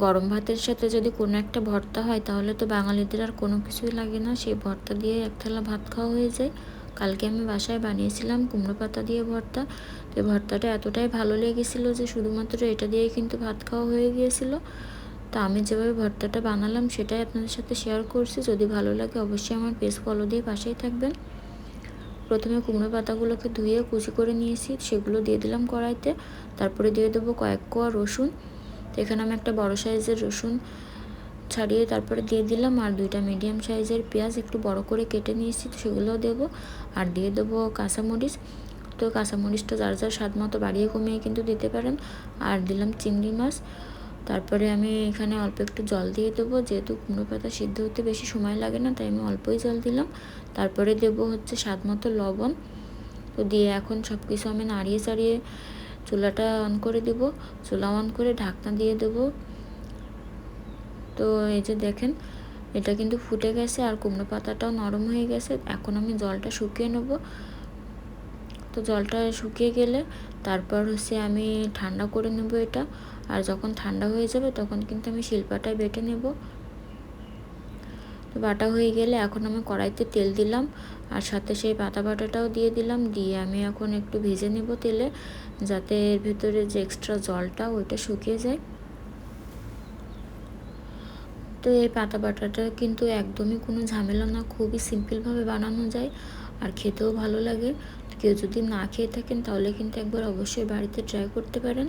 গরম ভাতের সাথে যদি কোনো একটা ভর্তা হয় তাহলে তো বাঙালিদের আর কোনো কিছুই লাগে না, সেই ভর্তা দিয়ে এক থালা ভাত খাওয়া হয়ে যায়। কালকে আমি বাসায় বানিয়েছিলাম কুমড়ো পাতা দিয়ে ভর্তা। তো ভর্তাটা এতটাই ভালো লেগেছিলো যে শুধুমাত্র এটা দিয়েই কিন্তু ভাত খাওয়া হয়ে গিয়েছিলো। তো আমি যেভাবে ভর্তাটা বানালাম সেটাই আপনাদের সাথে শেয়ার করছি। যদি ভালো লাগে অবশ্যই আমার পেজ ফলো দিয়ে পাশেই থাকবেন। প্রথমে কুমড়ো পাতাগুলোকে ধুয়ে কুচি করে নিয়েছি, সেগুলো দিয়ে দিলাম কড়াইতে। তারপরে দিয়ে দেবো কয়েক কোয়া রসুন। তো এখানে আমি একটা বড় সাইজের রসুন ছাড়িয়ে তারপরে দিয়ে দিলাম, আর 2টা মিডিয়াম সাইজের পেঁয়াজ একটু বড় করে কেটে নিয়েছি, তো সেগুলোও দেবো। আর দিয়ে দেবো কাঁচামরিচ। তো কাঁচামরিচটা যার যার স্বাদ মতো বাড়িয়ে কমিয়ে কিন্তু দিতে পারেন। আর দিলাম চিংড়ি মাছ। তারপরে আমি এখানে অল্প একটু জল দিয়ে দেবো, যেহেতু কুমড়ো পাতা সিদ্ধ হতে বেশি সময় লাগে না তাই আমি অল্পই জল দিলাম। তারপরে দেবো হচ্ছে স্বাদ মতো লবণ। তো দিয়ে এখন সব কিছু আমি নাড়িয়ে চাড়িয়ে চুলাটা অন করে দেবো। চুলা অন করে ঢাকনা দিয়ে দেবো। তো এই যে দেখেন এটা কিন্তু ফুটে গেছে আর কুমড়ো পাতাটাও নরম হয়ে গেছে। এখন আমি জলটা শুকিয়ে নেব। তো জলটা শুকিয়ে গেলে তারপর হচ্ছে আমি ঠান্ডা করে নেব এটা। আর যখন ঠান্ডা হয়ে যাবে তখন কিন্তু আমি শিলপাটায় বেটে নেব। তো বাটা হয়ে গেলে এখন আমি কড়াইতে তেল দিলাম, আর সাথে সেই পাতা বাটাটাও দিয়ে দিলাম। দিয়ে আমি এখন একটু ভেজে নেব তেলে, যাতে এর ভিতরে যে এক্সট্রা জলটা ওইটা শুকিয়ে যায়। তো এই পাতা বাটাটা কিন্তু একদমই কোনো ঝামেলা না, খুবই সিম্পলভাবে বানানো যায় আর খেতেও ভালো লাগে। কেউ যদি না খেয়ে থাকেন তাহলে কিন্তু একবার অবশ্যই বাড়িতে ট্রাই করতে পারেন।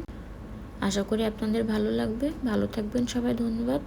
আশা করি আপনাদের ভালো লাগবে। ভালো থাকবেন সবাই, ধন্যবাদ।